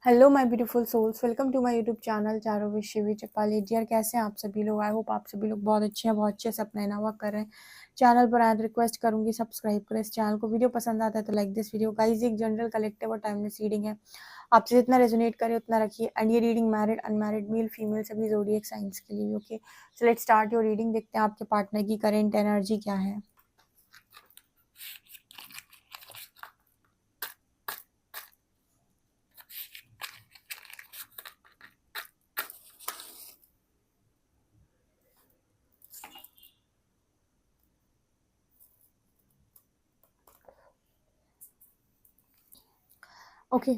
Hello my beautiful souls, welcome to my YouTube channel चारों विषय विच पाली dear. कैसे हैं आप सभी लोग? आई होप आप सभी लोग बहुत अच्छे हैं, बहुत अच्छे से अपना नवा कर रहे हैं। चैनल पर आए रिक्वेस्ट करूंगी सब्सक्राइब करें इस चैनल को। वीडियो पसंद आता है तो लाइक दिस वीडियो। गाइस, एक जनरल कलेक्टिव और टाइमलेस रीडिंग है, आपसे जितना रेजोनेट करे उतना रखिए। एंड ये reading married unmarried male female सभी ज़ोडिएक साइंस के लिए। Okay, so let's start your reading. देखते हैं आपके पार्टनर की करेंट एनर्जी क्या है। ओके,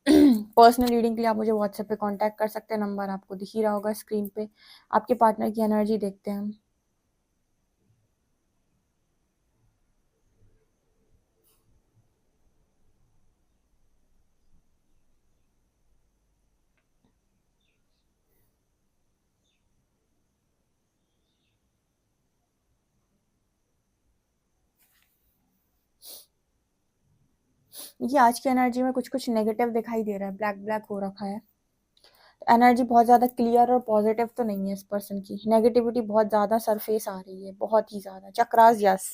पर्सनल रीडिंग के लिए आप मुझे व्हाट्सएप पे कांटेक्ट कर सकते हैं, नंबर आपको दिख ही रहा होगा स्क्रीन पे। आपके पार्टनर की एनर्जी देखते हैं हम। ये आज की एनर्जी में कुछ कुछ नेगेटिव दिखाई दे रहा है, ब्लैक ब्लैक हो रखा है। एनर्जी बहुत ज़्यादा क्लियर और पॉजिटिव तो नहीं है इस पर्सन की। नेगेटिविटी बहुत ज़्यादा सरफेस आ रही है, बहुत ही ज़्यादा। चक्रास, यस,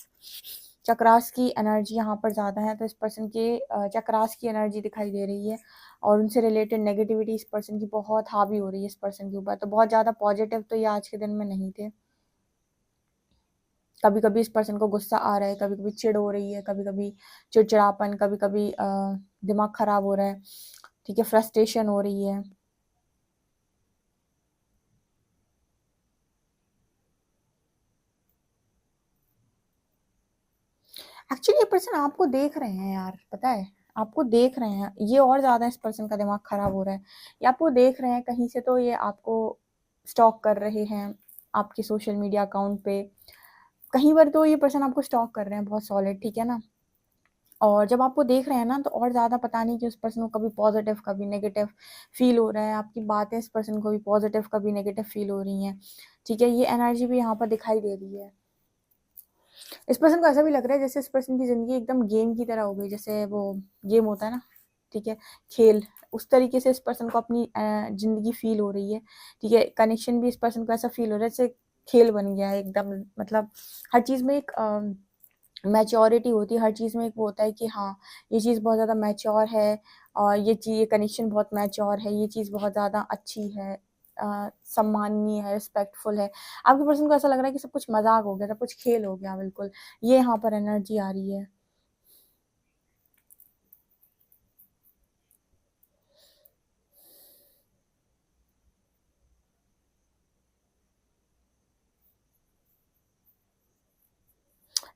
चक्रास की एनर्जी यहाँ पर ज़्यादा है। तो इस पर्सन के चक्रास की एनर्जी दिखाई दे रही है और उनसे रिलेटेड नेगेटिविटी इस पर्सन की बहुत हावी हो रही है इस पर्सन के ऊपर। तो बहुत ज़्यादा पॉजिटिव तो ये आज के दिन में नहीं थे। कभी कभी इस पर्सन को गुस्सा आ रहा है, कभी कभी चिढ़ हो रही है, कभी कभी चिड़चिड़ापन, कभी कभी दिमाग खराब हो रहा है, ठीक है, फ्रस्ट्रेशन हो रही है। एक्चुअली ये पर्सन आपको देख रहे हैं यार, पता है, आपको देख रहे हैं। ये और ज्यादा इस पर्सन का दिमाग खराब हो रहा है। ये आपको देख रहे हैं कहीं से, तो ये आपको स्टॉक कर रहे हैं आपके सोशल मीडिया अकाउंट पे। कहीं पर तो ये पर्सन आपको स्टॉक कर रहे हैं बहुत सॉलिड, ठीक है ना। और जब आपको देख रहे हैं ना, तो और ज़्यादा पता नहीं कि उस पर्सन को कभी पॉजिटिव कभी नेगेटिव फील हो रहा है। आपकी बातें इस पर्सन को भी पॉजिटिव कभी नेगेटिव फील हो रही हैं, ठीक है। ये एनर्जी भी यहाँ पर दिखाई दे रही है। इस पर्सन को ऐसा भी लग रहा है जैसे इस पर्सन की ज़िंदगी एकदम गेम की तरह हो गई, जैसे वो गेम होता है ना, ठीक है, खेल। उस तरीके से इस पर्सन को अपनी ज़िंदगी फील हो रही है, ठीक है। कनेक्शन भी इस पर्सन को ऐसा फील हो रहा है जैसे खेल बन गया है एकदम। मतलब हर चीज़ में एक मैच्योरिटी होती है, हर चीज़ में एक वो होता है कि हाँ, ये चीज़ बहुत ज़्यादा मैच्योर है और ये कनेक्शन बहुत मैच्योर है, ये चीज़ बहुत ज़्यादा अच्छी है, सम्माननीय है, रिस्पेक्टफुल है। आपके पर्सन को ऐसा लग रहा है कि सब कुछ मजाक हो गया, सब कुछ खेल हो गया, बिल्कुल। ये यहाँ पर एनर्जी आ रही है।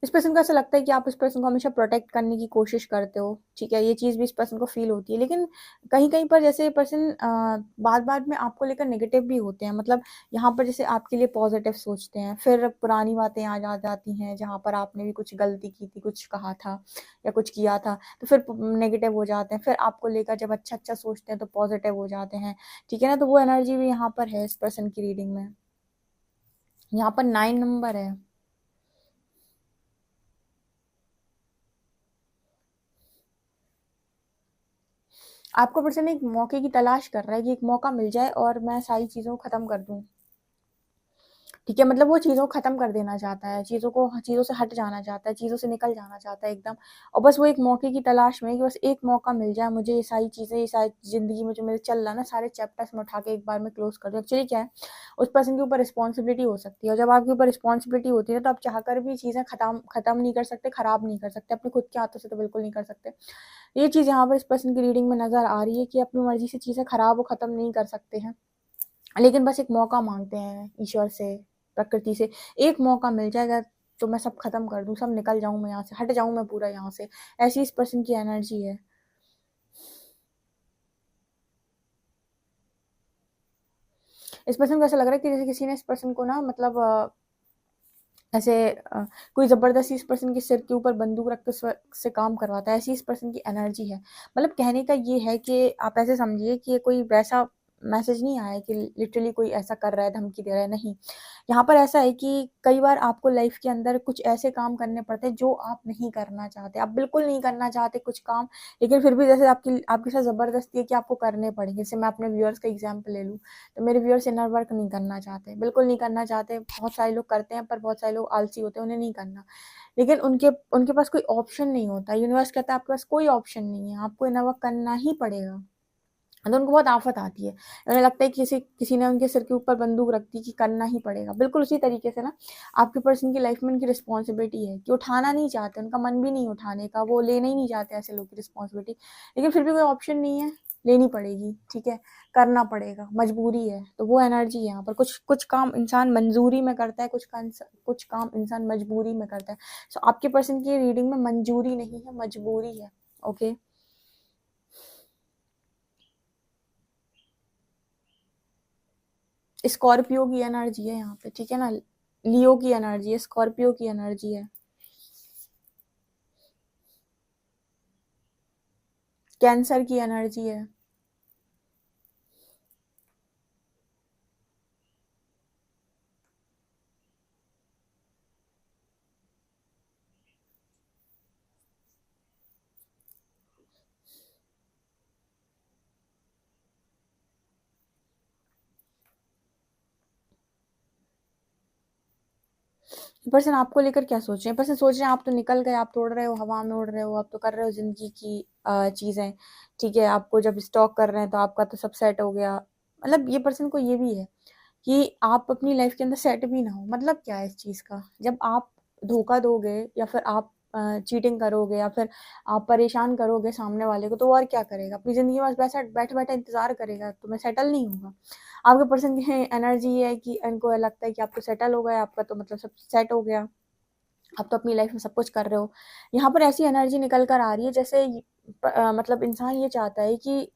इस पर्सन को ऐसा लगता है कि आप इस पर्सन को हमेशा प्रोटेक्ट करने की कोशिश करते हो, ठीक है। ये चीज़ भी इस पर्सन को फील होती है। लेकिन कहीं कहीं पर जैसे पर्सन बात बात में आपको लेकर नेगेटिव भी होते हैं। मतलब यहाँ पर जैसे आपके लिए पॉजिटिव सोचते हैं, फिर पुरानी बातें आ जाती हैं जहाँ पर आपने भी कुछ गलती की थी, कुछ कहा था या कुछ किया था, तो फिर नेगेटिव हो जाते हैं। फिर आपको लेकर जब अच्छा अच्छा सोचते हैं तो पॉजिटिव हो जाते हैं, ठीक है ना। तो वो एनर्जी भी यहाँ पर है इस पर्सन की रीडिंग में। यहाँ पर 9 नंबर है। आपको पर्सन एक मौके की तलाश कर रहा है कि एक मौका मिल जाए और मैं सारी चीज़ों को ख़त्म कर दूँ, ठीक है। मतलब वो चीज़ों को ख़त्म कर देना चाहता है, चीज़ों से हट जाना चाहता है, चीज़ों से निकल जाना चाहता है एकदम। और बस वो एक मौके की तलाश में है कि बस एक मौका मिल जाए मुझे, ये सारी चीज़ें, ये सारी ज़िंदगी में जो मेरे चल रहा है ना, सारे चैप्टर्स मैं उठा के एक बार में क्लोज़ कर दूँ। एक्चुअली क्या है, उस पर्सन के ऊपर रिस्पॉन्सिबिलिटी हो सकती है, और जब आपके ऊपर रिस्पॉन्सिबिलिटी होती है तो आप चाहकर भी चीज़ें ख़त्म नहीं कर सकते, ख़राब नहीं कर सकते, अपने खुद के हाथों से तो बिल्कुल नहीं कर सकते। ये चीज़ यहाँ पर इस पर्सन की रीडिंग में नज़र आ रही है कि अपनी मर्ज़ी से चीज़ें ख़राब और ख़त्म नहीं कर सकते हैं, लेकिन बस एक मौका माँगते हैं ईश्वर से, प्रकृति से। एक मौका मिल जाएगा तो मैं सब ख़त्म कर दूँ, सब निकल जाऊँ मैं यहाँ से, हट जाऊँ मैं पूरा यहाँ से। ऐसी इस पर्सन की एनर्जी है। इस पर्सन को ऐसा लग रहा है कि जैसे किसी ने इस पर्सन को ना, मतलब ऐसे कोई ज़बरदस्ती इस पर्सन के सिर के ऊपर बंदूक रख के से काम करवाता है, ऐसी इस पर्सन की एनर्जी है। मतलब कहने का ये है कि आप ऐसे समझिए कि ये कोई वैसा मैसेज नहीं आया कि लिटरली कोई ऐसा कर रहा है, धमकी दे रहा है, नहीं। यहाँ पर ऐसा है कि कई बार आपको लाइफ के अंदर कुछ ऐसे काम करने पड़ते हैं जो आप नहीं करना चाहते, आप बिल्कुल नहीं करना चाहते कुछ काम, लेकिन फिर भी जैसे आपके साथ ज़बरदस्ती है कि आपको करने पड़ेंगे। जैसे मैं अपने व्यूअर्स का एग्जाम्पल ले लूँ, तो मेरे व्यूअर्स इनर वर्क नहीं करना चाहते, बिल्कुल नहीं करना चाहते। बहुत सारे लोग करते हैं, पर बहुत सारे लोग आलसी होते हैं, उन्हें नहीं करना। लेकिन उनके उनके पास कोई ऑप्शन नहीं होता। यूनिवर्स कहता है आपके पास कोई ऑप्शन नहीं है, आपको इनर वर्क करना ही पड़ेगा। तो उनको बहुत आफत आती है, उन्हें लगता है कि किसी किसी ने उनके सिर के ऊपर बंदूक रख दी कि करना ही पड़ेगा। बिल्कुल उसी तरीके से ना आपके पर्सन की लाइफ में उनकी रिस्पॉन्सिबिलिटी है कि उठाना नहीं चाहते, उनका मन भी नहीं उठाने का, वो लेना ही नहीं चाहते ऐसे लोग की रिस्पॉन्सिबिलिटी, लेकिन फिर भी कोई ऑप्शन नहीं है, लेनी पड़ेगी, ठीक है, करना पड़ेगा, मजबूरी है। तो वो एनर्जी है यहाँ पर। कुछ कुछ काम इंसान मंजूरी में करता है, कुछ काम इंसान मजबूरी में करता है। सो आपके पर्सन की रीडिंग में मंजूरी नहीं है, मजबूरी है। ओके, स्कॉर्पियो की एनर्जी है यहाँ पे, ठीक है ना, लियो की एनर्जी है, स्कॉर्पियो की एनर्जी है, कैंसर की एनर्जी है। पर्सन आपको लेकर क्या सोच रहे हैं? पर्सन सोच रहे हैं आप तो निकल गए, आप तो उड़ रहे हो, हवा में उड़ रहे हो, आप तो कर रहे हो जिंदगी की चीजें, ठीक है। आपको जब स्टॉक कर रहे हैं तो आपका तो सब सेट हो गया। मतलब ये पर्सन को ये भी है कि आप अपनी लाइफ के अंदर सेट भी ना हो। मतलब क्या है इस चीज का? जब आप धोखा दोगे या फिर आप चीटिंग करोगे या फिर आप परेशान करोगे सामने वाले को, तो वो और क्या करेगा? अपनी जिंदगी में बस बैठे बैठे इंतजार करेगा, तो मैं सेटल नहीं होगा। आपके पर्सन की एनर्जी ये है कि इनको लगता है कि आप तो सेटल हो गए, आपका तो मतलब सब सेट हो गया, आप तो अपनी लाइफ में सब कुछ कर रहे हो। यहाँ पर ऐसी एनर्जी निकल कर आ रही है जैसे मतलब इंसान ये चाहता है कि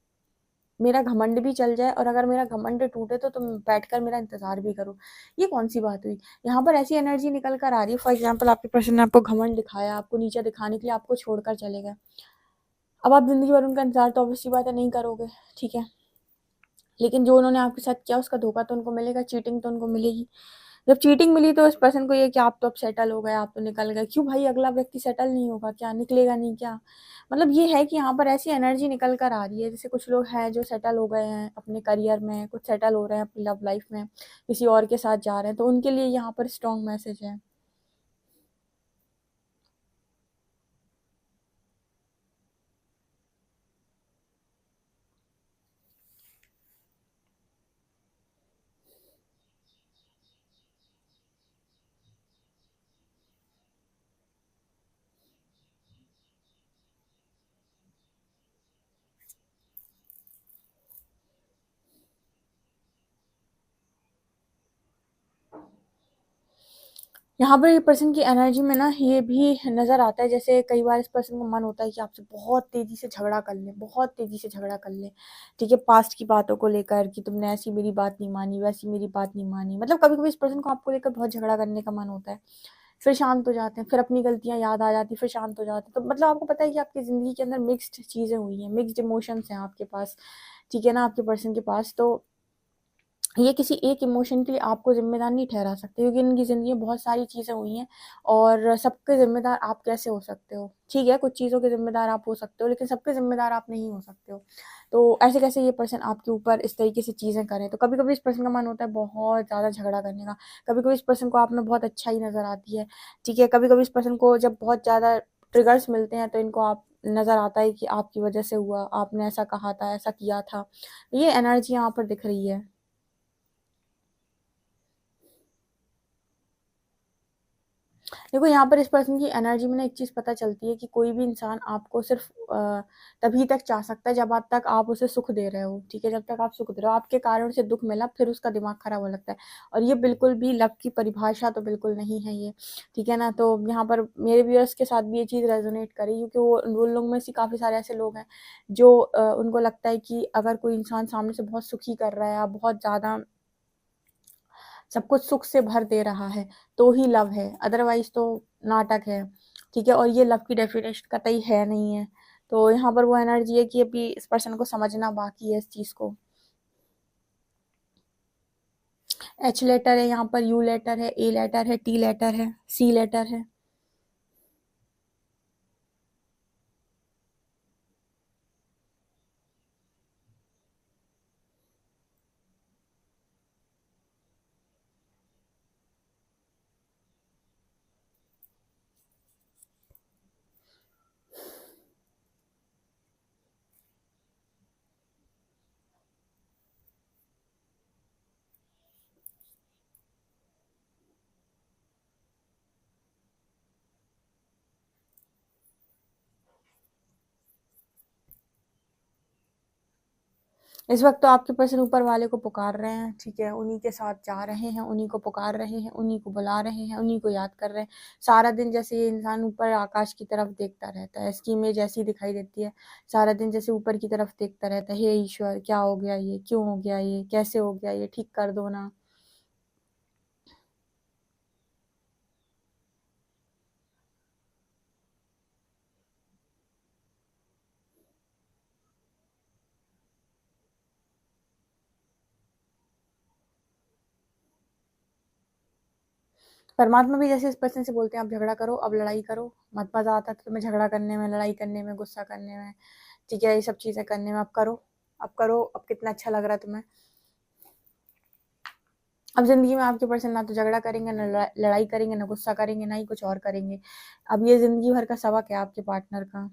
मेरा घमंड भी चल जाए, और अगर मेरा घमंड टूटे तो तुम बैठकर मेरा इंतजार भी करो। ये कौन सी बात हुई? यहाँ पर ऐसी एनर्जी निकल कर आ रही है, फॉर एग्जाम्पल आपके पर्सन ने आपको घमंड दिखाया, आपको नीचे दिखाने के लिए आपको छोड़कर चले गए। अब आप जिंदगी भर उनका इंतजार तो ऑब्वियसली बात है नहीं करोगे, ठीक है, लेकिन जो उन्होंने आपके साथ किया उसका धोखा तो उनको मिलेगा, चीटिंग तो उनको मिलेगी। जब चीटिंग मिली तो इस पर्सन को ये कि आप तो अब सेटल हो गए, आप तो निकल गए। क्यों भाई? अगला व्यक्ति सेटल नहीं होगा क्या? निकलेगा नहीं क्या? मतलब ये है कि यहाँ पर ऐसी एनर्जी निकल कर आ रही है जैसे कुछ लोग हैं जो सेटल हो गए हैं अपने करियर में, कुछ सेटल हो रहे हैं अपनी लव लाइफ में, किसी और के साथ जा रहे हैं, तो उनके लिए यहाँ पर स्ट्रॉन्ग मैसेज है। यहाँ पर ये पर्सन की एनर्जी में ना ये भी नज़र आता है, जैसे कई बार इस पर्सन को मन होता है कि आपसे बहुत तेज़ी से झगड़ा कर ले, बहुत तेज़ी से झगड़ा कर ले, ठीक है, पास्ट की बातों को लेकर कि तुमने ऐसी मेरी बात नहीं मानी, वैसी मेरी बात नहीं मानी। मतलब कभी-कभी इस पर्सन को आपको लेकर बहुत झगड़ा करने का मन होता है, फिर शांत हो जाते हैं, फिर अपनी गलतियाँ याद आ जाती, फिर शांत हो जाते हैं। तो मतलब आपको पता है कि आपकी ज़िंदगी के अंदर मिक्स्ड चीज़ें हुई हैं, मिक्स्ड इमोशंस हैं आपके पास, ठीक है ना, आपके पर्सन के पास। तो ये किसी एक इमोशन के लिए आपको ज़िम्मेदार नहीं ठहरा सकते, क्योंकि इनकी ज़िंदगी में बहुत सारी चीज़ें हुई हैं और सबके ज़िम्मेदार आप कैसे हो सकते हो? ठीक है, कुछ चीज़ों के ज़िम्मेदार आप हो सकते हो, लेकिन सबके ज़िम्मेदार आप नहीं हो सकते हो। तो ऐसे कैसे ये पर्सन आपके ऊपर इस तरीके से चीज़ें करें? तो कभी-कभी इस पर्सन का मन होता है बहुत ज़्यादा झगड़ा करने का, कभी-कभी इस पर्सन को आप में बहुत अच्छाई नज़र आती है, ठीक है? कभी-कभी इस पर्सन को जब बहुत ज़्यादा ट्रिगर्स मिलते हैं, तो इनको आप नज़र आता है कि आपकी वज़ह से हुआ, आपने ऐसा कहा था, ऐसा किया था। ये एनर्जी यहाँ पर दिख रही है। देखो यहाँ पर इस पर्सन की एनर्जी में ना एक चीज़ पता चलती है कि कोई भी इंसान आपको सिर्फ तभी तक चाह सकता है जब तक आप उसे सुख दे रहे हो, ठीक है, जब तक आप सुख दे रहे हो, आपके कारण उसे दुख मिला फिर उसका दिमाग खराब होने लगता है, और ये बिल्कुल भी लव की परिभाषा तो बिल्कुल नहीं है ये, ठीक है ना। तो यहाँ पर मेरे व्यूअर्स के साथ भी ये चीज़ रेजोनेट करी, क्योंकि वो उन लोगों में से काफ़ी सारे ऐसे लोग हैं जो उनको लगता है कि अगर कोई इंसान सामने से बहुत सुखी कर रहा है या बहुत ज़्यादा सब कुछ सुख से भर दे रहा है तो ही लव है, अदरवाइज तो नाटक है, ठीक है, और ये लव की डेफिनेशन कतई है नहीं है। तो यहाँ पर वो एनर्जी है कि अभी इस पर्सन को समझना बाकी है इस चीज़ को। एच लेटर है, यहाँ पर यू लेटर है, ए लेटर है, टी लेटर है, सी लेटर है। इस वक्त तो आपके पर्सन ऊपर वाले को पुकार रहे हैं, ठीक है, उन्हीं के साथ जा रहे हैं, उन्हीं को पुकार रहे हैं, उन्हीं को बुला रहे हैं, उन्हीं को याद कर रहे हैं। सारा दिन जैसे ये इंसान ऊपर आकाश की तरफ देखता रहता है, इसकी इमेज ऐसी दिखाई देती है, सारा दिन जैसे ऊपर की तरफ देखता रहता है, हे ईश्वर क्या हो गया, ये क्यों हो गया, ये कैसे हो गया, ये ठीक कर दो ना। परमात्मा भी जैसे इस पर्सन से बोलते हैं, अब झगड़ा करो, अब लड़ाई करो, मत मजा आता था तुम्हें झगड़ा करने में, लड़ाई करने में, गुस्सा करने में, ठीक है, ये सब चीजें करने में, अब करो, अब करो, अब कितना अच्छा लग रहा है तुम्हें। अब ज़िंदगी में आपके पर्सन ना तो झगड़ा करेंगे, ना लड़ाई करेंगे, ना गुस्सा करेंगे, ना ही कुछ और करेंगे। अब ये ज़िंदगी भर का सबक है आपके पार्टनर का।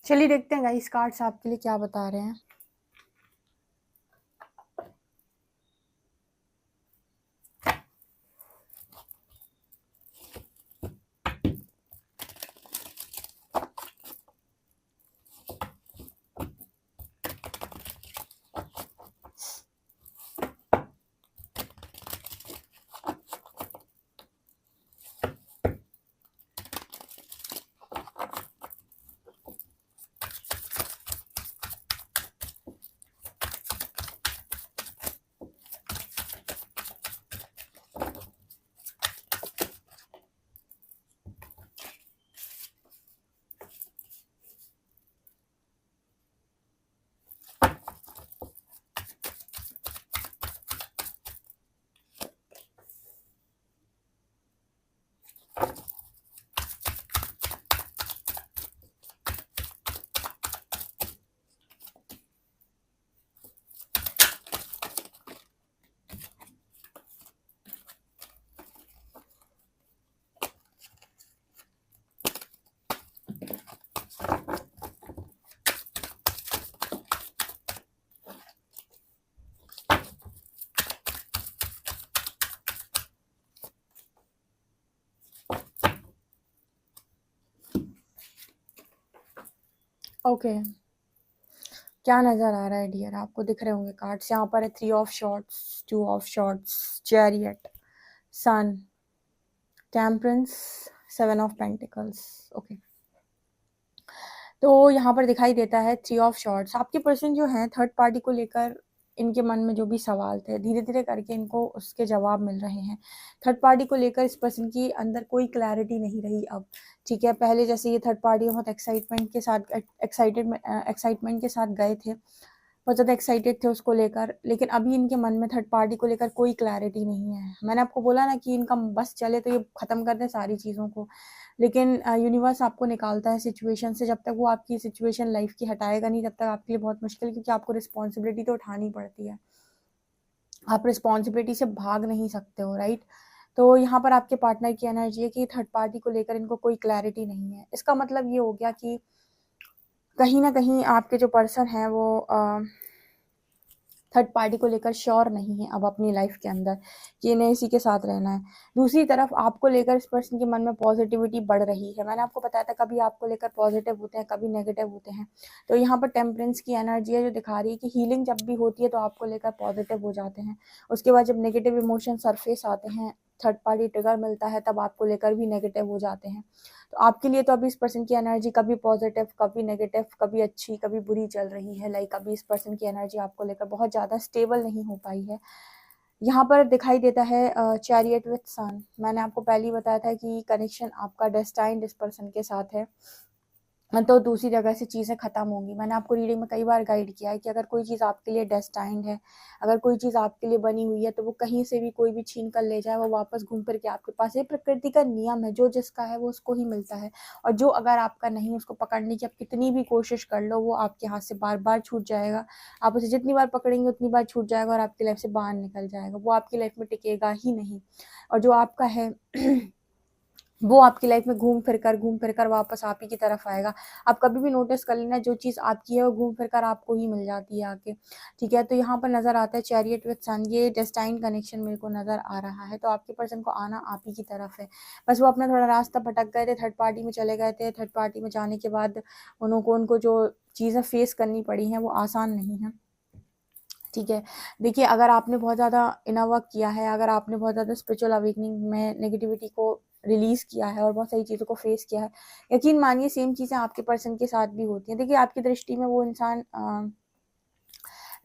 चलिए देखते हैं गाइस कार्ड्स आपके लिए क्या बता रहे हैं। ओके, क्या नज़र आ रहा है डियर, आपको दिख रहे होंगे कार्ड्स। यहाँ पर है 3 of swords, 2 of swords, chariot, sun, temperance, 7 of pentacles. Okay, तो यहाँ पर दिखाई देता है 3 ऑफ शॉर्ट्स। आपके पर्सन जो हैं थर्ड पार्टी को लेकर इनके मन में जो भी सवाल थे, धीरे धीरे करके इनको उसके जवाब मिल रहे हैं। थर्ड पार्टी को लेकर इस पर्सन की अंदर कोई क्लैरिटी नहीं रही अब, ठीक है। पहले जैसे ये थर्ड पार्टी बहुत एक्साइटमेंट के साथ गए थे, बहुत ज़्यादा एक्साइटेड थे उसको लेकर, लेकिन अभी इनके मन में थर्ड पार्टी को लेकर कोई क्लैरिटी नहीं है। मैंने आपको बोला ना कि इनका बस चले तो ये ख़त्म कर दें सारी चीज़ों को, लेकिन यूनिवर्स आपको निकालता है सिचुएशन से। जब तक वो आपकी सिचुएशन लाइफ की हटाएगा नहीं, तब तक आपके लिए बहुत मुश्किल, क्योंकि आपको रिस्पॉन्सिबिलिटी तो उठानी पड़ती है। आप रिस्पॉन्सिबिलिटी से भाग नहीं सकते हो, राइट। तो यहाँ पर आपके पार्टनर की एनर्जी है कि थर्ड पार्टी को लेकर इनको कोई क्लैरिटी नहीं है। इसका मतलब ये हो गया कि कहीं ना कहीं आपके जो पर्सन है वो थर्ड पार्टी को लेकर श्योर नहीं है अब अपनी लाइफ के अंदर कि इन्हें इसी के साथ रहना है। दूसरी तरफ आपको लेकर इस पर्सन के मन में पॉजिटिविटी बढ़ रही है। मैंने आपको बताया था कभी आपको लेकर पॉजिटिव होते हैं, कभी नेगेटिव होते हैं। तो यहाँ पर टेम्परेंस की एनर्जी है जो दिखा रही है कि हीलिंग जब भी होती है तो आपको लेकर पॉजिटिव हो जाते हैं। उसके बाद जब नेगेटिव इमोशन सरफेस आते हैं, थर्ड पार्टी ट्रिगर मिलता है, तब आपको लेकर भी नेगेटिव हो जाते हैं। तो आपके लिए तो अभी इस पर्सन की एनर्जी कभी पॉजिटिव, कभी नेगेटिव, कभी अच्छी, कभी बुरी चल रही है। लाइक अभी इस पर्सन की एनर्जी आपको लेकर बहुत ज़्यादा स्टेबल नहीं हो पाई है। यहाँ पर दिखाई देता है चैरियट विथ सन। मैंने आपको पहले ही बताया था कि कनेक्शन आपका डेस्टाइन्ड इस पर्सन के साथ है, तो दूसरी जगह से चीज़ें ख़त्म होंगी। मैंने आपको रीडिंग में कई बार गाइड किया है कि अगर कोई चीज़ आपके लिए डेस्टाइन्ड है, अगर कोई चीज़ आपके लिए बनी हुई है, तो वो कहीं से भी कोई भी छीन कर ले जाए, वो वापस घूम फिर के आपके पास। ये प्रकृति का नियम है, जो जिसका है वो उसको ही मिलता है। और जो अगर आपका नहीं, उसको पकड़ने की आप कितनी भी कोशिश कर लो, वो आपके हाथ से बार बार छूट जाएगा। आप उसे जितनी बार पकड़ेंगे उतनी बार छूट जाएगा और आपकी लाइफ से बाहर निकल जाएगा। वो आपकी लाइफ में टिकेगा ही नहीं। और जो आपका है वो आपकी लाइफ में घूम फिर कर वापस आप ही की तरफ आएगा। आप कभी भी नोटिस कर लेना, जो चीज़ आपकी है वो घूम फिर कर आपको ही मिल जाती है आके, ठीक है। तो यहाँ पर नज़र आता है चैरियट विद सन, ये डेस्टाइन कनेक्शन मेरे को नज़र आ रहा है। तो आपके पर्सन को आना आप ही की तरफ है। बस वो अपना थोड़ा रास्ता भटक गए थे, थर्ड पार्टी में चले गए थे। थर्ड पार्टी में जाने के बाद उनको जो चीज़ें फेस करनी पड़ी हैं वो आसान नहीं है, ठीक है। देखिए, अगर आपने बहुत ज़्यादा इनर वर्क किया है, अगर आपने बहुत ज़्यादा स्पिरिचुअल अवेकनिंग में नेगेटिविटी को रिलीज़ किया है और बहुत सारी चीज़ों को फेस किया है, यकीन मानिए सेम चीज़ें आपके पर्सन के साथ भी होती हैं। देखिए, आपकी दृष्टि में वो इंसान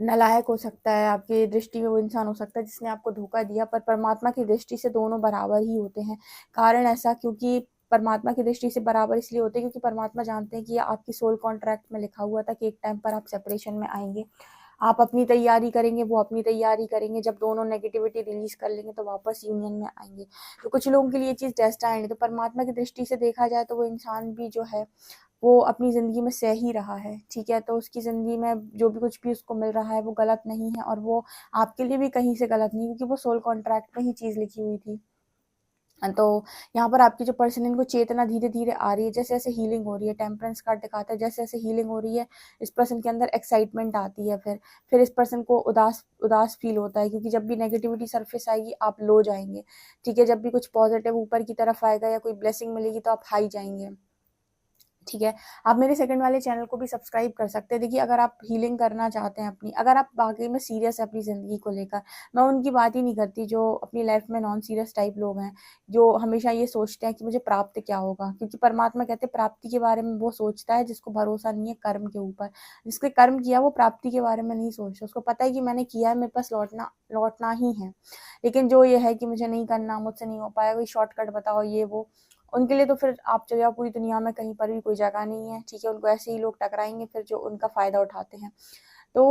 नालायक हो सकता है, आपकी दृष्टि में वो इंसान हो सकता है जिसने आपको धोखा दिया, पर परमात्मा की दृष्टि से दोनों बराबर ही होते हैं। कारण ऐसा क्योंकि परमात्मा की दृष्टि से बराबर इसलिए होते हैं क्योंकि परमात्मा जानते हैं कि आपकी सोल कॉन्ट्रैक्ट में लिखा हुआ था कि एक टाइम पर आप सेपरेशन में आएंगे। आप अपनी तैयारी करेंगे, वो अपनी तैयारी करेंगे। जब दोनों नेगेटिविटी रिलीज कर लेंगे तो वापस यूनियन में आएंगे। तो कुछ लोगों के लिए ये चीज़ डेस्टाइन्ड है। तो परमात्मा की दृष्टि से देखा जाए तो वो इंसान भी जो है वो अपनी ज़िंदगी में सह ही रहा है, ठीक है। तो उसकी ज़िंदगी में जो भी कुछ भी उसको मिल रहा है वो गलत नहीं है, और वो आपके लिए भी कहीं से गलत नहीं, क्योंकि वो सोल कॉन्ट्रैक्ट में ही चीज़ लिखी हुई थी। तो यहाँ पर आपकी जो पर्सन है, इनको चेतना धीरे धीरे आ रही है, जैसे जैसे हीलिंग हो रही है। टेम्परेंस कार्ड दिखाता है जैसे जैसे हीलिंग हो रही है, इस पर्सन के अंदर एक्साइटमेंट आती है। फिर इस पर्सन को उदास उदास फील होता है, क्योंकि जब भी नेगेटिविटी सरफेस आएगी आप लो जाएंगे, ठीक है। जब भी कुछ पॉजिटिव ऊपर की तरफ आएगा या कोई ब्लेसिंग मिलेगी तो आप हाई जाएंगे, ठीक है। आप मेरे सेकंड वाले चैनल को भी सब्सक्राइब कर सकते हैं। देखिए, अगर आप हीलिंग करना चाहते हैं अपनी, अगर आप वाकई में सीरियस है अपनी ज़िंदगी को लेकर, मैं उनकी बात ही नहीं करती जो अपनी लाइफ में नॉन सीरियस टाइप लोग हैं, जो हमेशा ये सोचते हैं कि मुझे प्राप्त क्या होगा। क्योंकि परमात्मा कहते हैं प्राप्ति के बारे में वो सोचता है जिसको भरोसा नहीं है कर्म के ऊपर। जिसके कर्म किया वो प्राप्ति के बारे में नहीं सोचता, उसको पता है कि मैंने किया है, मेरे पास लौटना ही है। लेकिन जो ये है कि मुझे नहीं करना, मुझसे नहीं हो पाएगा, कोई शॉर्टकट बताओ, ये वो, उनके लिए तो फिर आप चले जाओ पूरी दुनिया में, कहीं पर भी कोई जगह नहीं है, ठीक है। उनको ऐसे ही लोग टकराएंगे फिर जो उनका फ़ायदा उठाते हैं। तो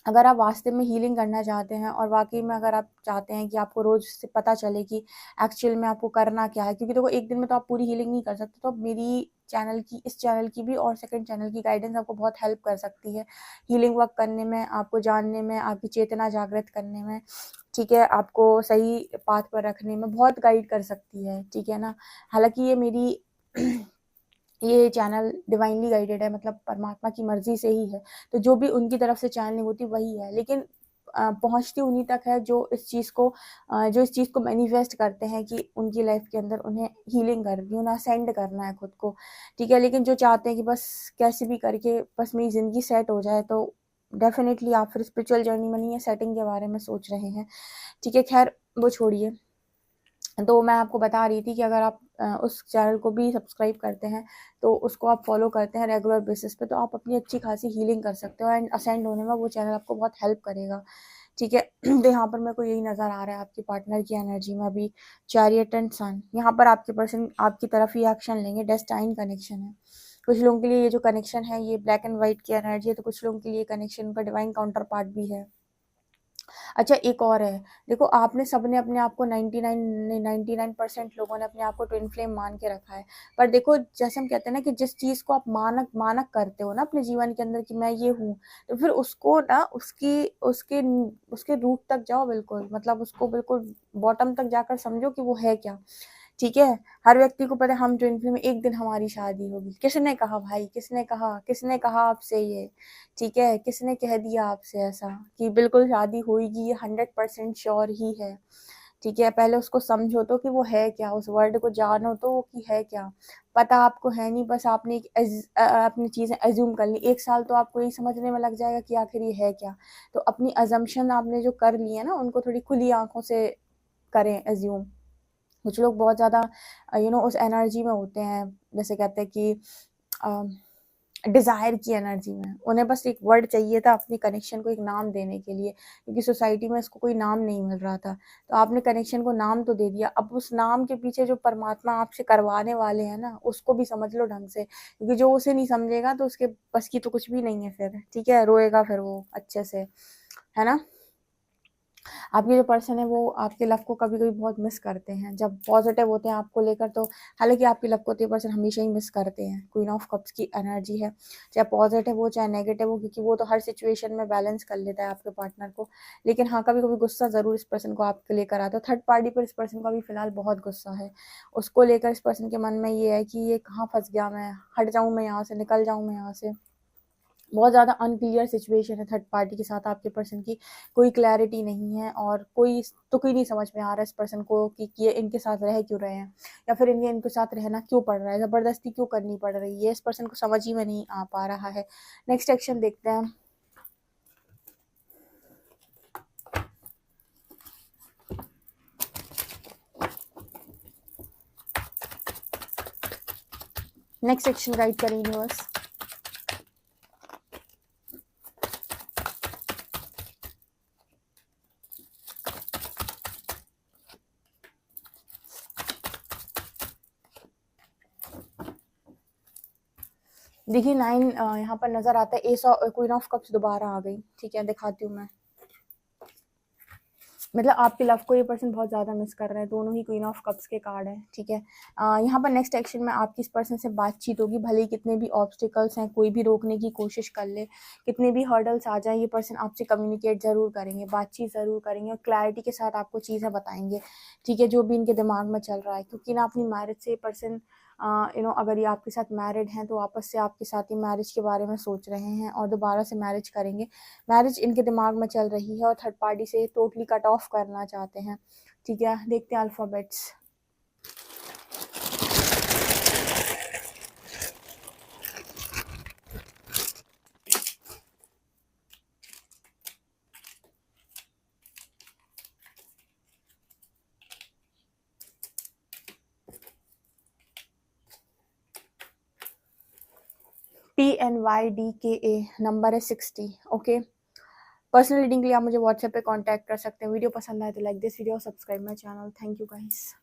अगर आप वास्तव में हीलिंग करना चाहते हैं और वाकई में अगर आप चाहते हैं कि आपको रोज़ से पता चले कि एक्चुअल में आपको करना क्या है, क्योंकि देखो एक दिन में तो आप पूरी हीलिंग नहीं कर सकते। तो मेरी चैनल की, इस चैनल की भी और सेकंड चैनल की गाइडेंस आपको बहुत हेल्प कर सकती है हीलिंग वर्क करने में, आपको जानने में, आपकी चेतना जागृत करने में, ठीक है। आपको सही पाथ पर रखने में बहुत गाइड कर सकती है, ठीक है ना। हालांकि ये मेरी ये चैनल डिवाइनली गाइडेड है, मतलब परमात्मा की मर्जी से ही है। तो जो भी उनकी तरफ से चैनलिंग होती वही है, लेकिन पहुंचती उन्हीं तक है जो इस चीज़ को मैनिफेस्ट करते हैं कि उनकी लाइफ के अंदर उन्हें हीलिंग करनी है, उन्हें असेंड करना है खुद को, ठीक है। लेकिन जो चाहते हैं कि बस कैसे भी करके बस मेरी ज़िंदगी सेट हो जाए, तो डेफिनेटली आप फिर स्पिरिचुअल जर्नी में नहीं है, सेटिंग के बारे में सोच रहे हैं, ठीक है। खैर वो छोड़िए। तो मैं आपको बता रही थी कि अगर आप उस चैनल को भी सब्सक्राइब करते हैं, तो उसको आप फॉलो करते हैं रेगुलर बेसिस पे, तो आप अपनी अच्छी खासी हीलिंग कर सकते हो, एंड असेंड होने में वो चैनल आपको बहुत हेल्प करेगा, ठीक है। तो यहाँ पर मेरे को यही नज़र आ रहा है आपकी पार्टनर की एनर्जी में अभी चैरियट एंड सन। यहाँ पर आपके पर्सन आपकी तरफ ही एक्शन लेंगे, डेस्टाइन कनेक्शन है। कुछ लोगों के लिए ये जो कनेक्शन है ये ब्लैक एंड वाइट की एनर्जी है, तो कुछ लोगों के लिए कनेक्शन का डिवाइन काउंटर पार्ट भी है। अच्छा एक और है, देखो आपने सबने अपने आप को 99% लोगों ने अपने आप को ट्विन फ्लेम मान के रखा है, पर देखो जैसे हम कहते हैं ना कि जिस चीज़ को आप मानक मानक करते हो ना अपने जीवन के अंदर कि मैं ये हूँ, तो फिर उसको ना उसकी उसके उसके रूट तक जाओ, बिल्कुल मतलब उसको बिल्कुल बॉटम तक जाकर समझो कि वो है क्या। ठीक है, हर व्यक्ति को पता है हम ट्विन फ्लेम में एक दिन हमारी शादी होगी। किसने कहा भाई, किसने कहा आपसे ये? ठीक है, किसने कह दिया आपसे ऐसा कि बिल्कुल शादी होगी, ये 100% श्योर ही है। ठीक है, पहले उसको समझो तो कि वो है क्या, उस वर्ड को जानो तो वो कि है क्या। पता आपको है नहीं, बस आपने अपनी चीजें एज्यूम कर ली। 1 साल तो आपको यही समझने में लग जाएगा कि आखिर ये है क्या। तो अपनी अजम्पशन आपने जो कर ली है ना, उनको थोड़ी खुली आंखों से करें एज्यूम। कुछ लोग बहुत ज़्यादा उस एनर्जी में होते हैं, जैसे कहते हैं कि डिज़ायर की एनर्जी में। उन्हें बस एक वर्ड चाहिए था अपने कनेक्शन को एक नाम देने के लिए, क्योंकि सोसाइटी में इसको कोई नाम नहीं मिल रहा था। तो आपने कनेक्शन को नाम तो दे दिया, अब उस नाम के पीछे जो परमात्मा आपसे करवाने वाले हैं ना, उसको भी समझ लो ढंग से, क्योंकि जो उसे नहीं समझेगा तो उसके बस की तो कुछ भी नहीं है फिर। ठीक है, रोएगा फिर वो अच्छे से, है ना। आपके जो पर्सन है वो आपके लव को कभी-कभी बहुत मिस करते हैं। जब पॉज़िटिव होते हैं आपको लेकर तो हालाँकि आपके लव को तो ये पर्सन हमेशा ही मिस करते हैं। क्वीन ऑफ कप्स की एनर्जी है, चाहे पॉज़िटिव हो चाहे नेगेटिव हो, क्योंकि वो तो हर सिचुएशन में बैलेंस कर लेता है आपके पार्टनर को। लेकिन हाँ, कभी-कभी गुस्सा ज़रूर इस पर्सन को आपके लेकर आता है। थर्ड पार्टी पर इस पर्सन का अभी फ़िलहाल बहुत गुस्सा है। उसको लेकर इस पर्सन के मन में ये है कि ये कहाँ फँस गया मैं, हट जाऊँ मैं यहाँ से, निकल जाऊँ मैं यहाँ से। बहुत ज़्यादा अनक्लियर सिचुएशन है थर्ड पार्टी के साथ आपके पर्सन की। कोई क्लैरिटी नहीं है और कोई तुक ही नहीं समझ में आ रहा है इस पर्सन को कि ये इनके साथ रह क्यों रहे हैं, या फिर इनके साथ रहना क्यों पड़ रहा है, ज़बरदस्ती क्यों करनी पड़ रही है, इस पर्सन को समझ ही में नहीं आ पा रहा है। नेक्स्ट एक्शन देखते हैं। नेक्स्ट एक्शन गाइड करें यूनिवर्स। देखिए 9 यहाँ पर नज़र आता है, एस क्वीन ऑफ कप्स दोबारा आ गई। ठीक है, दिखाती हूँ मैं। मतलब आपके लव को ये पर्सन बहुत ज़्यादा मिस कर रहे हैं। दोनों ही क्वीन ऑफ कप्स के कार्ड हैं। ठीक है, यहाँ पर नेक्स्ट एक्शन में आपकी इस पर्सन से बातचीत होगी। भले ही कितने भी ऑब्स्टिकल्स हैं, कोई भी रोकने की कोशिश कर ले, कितने भी हर्डल्स आ जाए, ये पर्सन आपसे कम्युनिकेट ज़रूर करेंगे, बातचीत ज़रूर करेंगे और क्लैरिटी के साथ आपको चीज़ें बताएंगे। ठीक है, जो भी इनके दिमाग में चल रहा है, क्योंकि ना अपनी मैरिज से ये पर्सन अगर ये आपके साथ मैरिड हैं तो वापस से आपके साथ ही मैरिज के बारे में सोच रहे हैं और दोबारा से मैरिज करेंगे। मैरिज इनके दिमाग में चल रही है और थर्ड पार्टी से टोटली कट ऑफ करना चाहते हैं। ठीक है, देखते हैं अल्फ़ाबेट्स। PNYDKA नंबर है 60। ओके, पर्सनल रीडिंग के लिए आप मुझे व्हाट्सएप पे कांटेक्ट कर सकते हैं। वीडियो पसंद आए तो like this video, subscribe my channel. Thank you guys.